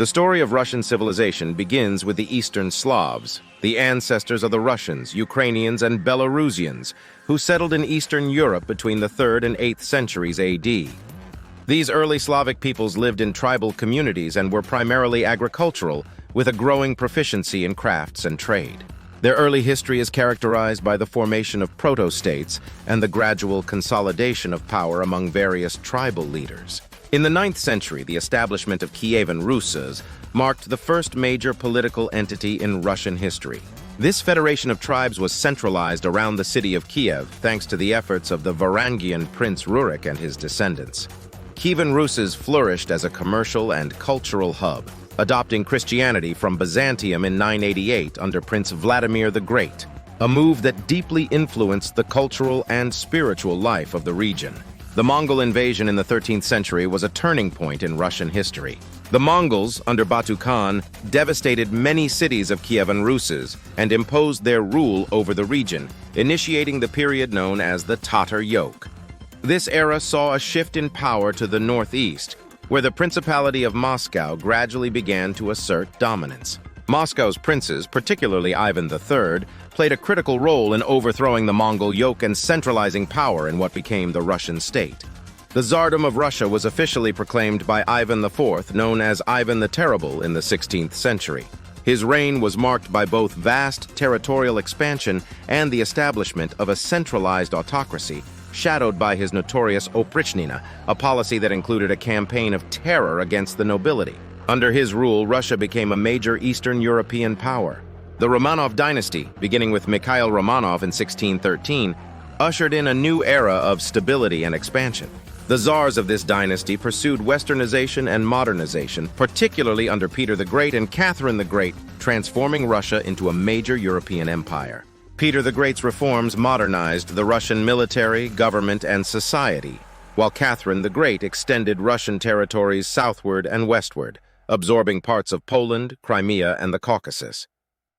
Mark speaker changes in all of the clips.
Speaker 1: The story of Russian civilization begins with the Eastern Slavs, the ancestors of the Russians, Ukrainians, and Belarusians, who settled in Eastern Europe between the 3rd and 8th centuries AD. These early Slavic peoples lived in tribal communities and were primarily agricultural, with a growing proficiency in crafts and trade. Their early history is characterized by the formation of proto-states and the gradual consolidation of power among various tribal leaders. In the 9th century, the establishment of Kievan Rus marked the first major political entity in Russian history. This federation of tribes was centralized around the city of Kiev thanks to the efforts of the Varangian Prince Rurik and his descendants. Kievan Rus flourished as a commercial and cultural hub, adopting Christianity from Byzantium in 988 under Prince Vladimir the Great, a move that deeply influenced the cultural and spiritual life of the region. The Mongol invasion in the 13th century was a turning point in Russian history. The Mongols, under Batu Khan, devastated many cities of Kievan Rus and imposed their rule over the region, initiating the period known as the Tatar Yoke. This era saw a shift in power to the northeast, where the Principality of Moscow gradually began to assert dominance. Moscow's princes, particularly Ivan III, played a critical role in overthrowing the Mongol yoke and centralizing power in what became the Russian state. The Tsardom of Russia was officially proclaimed by Ivan IV, known as Ivan the Terrible, in the 16th century. His reign was marked by both vast territorial expansion and the establishment of a centralized autocracy, shadowed by his notorious Oprichnina, a policy that included a campaign of terror against the nobility. Under his rule, Russia became a major Eastern European power. The Romanov dynasty, beginning with Mikhail Romanov in 1613, ushered in a new era of stability and expansion. The czars of this dynasty pursued westernization and modernization, particularly under Peter the Great and Catherine the Great, transforming Russia into a major European empire. Peter the Great's reforms modernized the Russian military, government, and society, while Catherine the Great extended Russian territories southward and westward, absorbing parts of Poland, Crimea, and the Caucasus.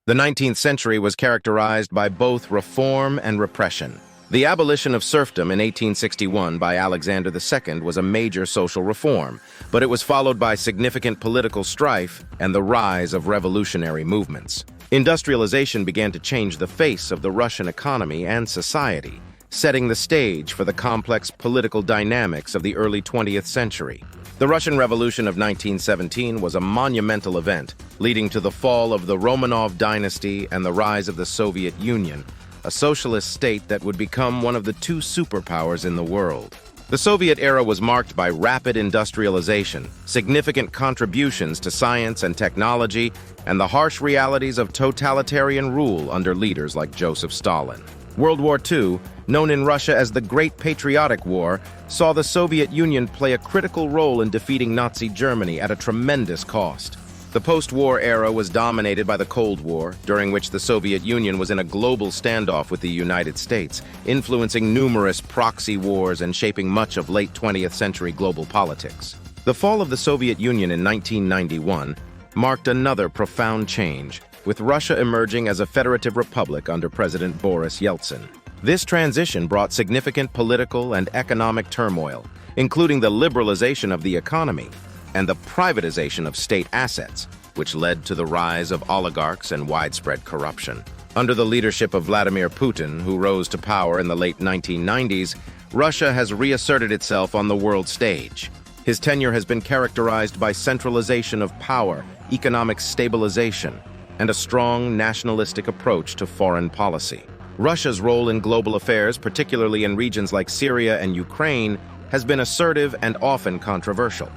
Speaker 1: The 19th century was characterized by both reform and repression. The abolition of serfdom in 1861 by Alexander II was a major social reform, but it was followed by significant political strife and the rise of revolutionary movements. Industrialization began to change the face of the Russian economy and society, setting the stage for the complex political dynamics of the early 20th century. The Russian Revolution of 1917 was a monumental event, leading to the fall of the Romanov dynasty and the rise of the Soviet Union, a socialist state that would become one of the two superpowers in the world. The Soviet era was marked by rapid industrialization, significant contributions to science and technology, and the harsh realities of totalitarian rule under leaders like Joseph Stalin. World War II, known in Russia as the Great Patriotic War, saw the Soviet Union play a critical role in defeating Nazi Germany at a tremendous cost. The post-war era was dominated by the Cold War, during which the Soviet Union was in a global standoff with the United States, influencing numerous proxy wars and shaping much of late 20th century global politics. The fall of the Soviet Union in 1991 marked another profound change, with Russia emerging as a federative republic under President Boris Yeltsin. This transition brought significant political and economic turmoil, including the liberalization of the economy and the privatization of state assets, which led to the rise of oligarchs and widespread corruption. Under the leadership of Vladimir Putin, who rose to power in the late 1990s, Russia has reasserted itself on the world stage. His tenure has been characterized by centralization of power, economic stabilization, and a strong nationalistic approach to foreign policy. Russia's role in global affairs, particularly in regions like Syria and Ukraine, has been assertive and often controversial.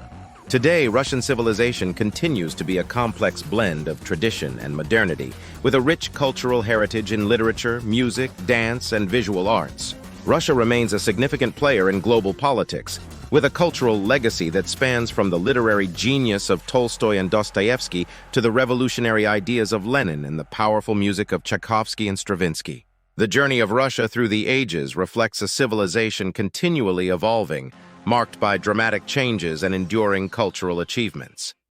Speaker 1: Today, Russian civilization continues to be a complex blend of tradition and modernity, with a rich cultural heritage in literature, music, dance, and visual arts. Russia remains a significant player in global politics, with a cultural legacy that spans from the literary genius of Tolstoy and Dostoevsky to the revolutionary ideas of Lenin and the powerful music of Tchaikovsky and Stravinsky. The journey of Russia through the ages reflects a civilization continually evolving, marked by dramatic changes and enduring cultural achievements.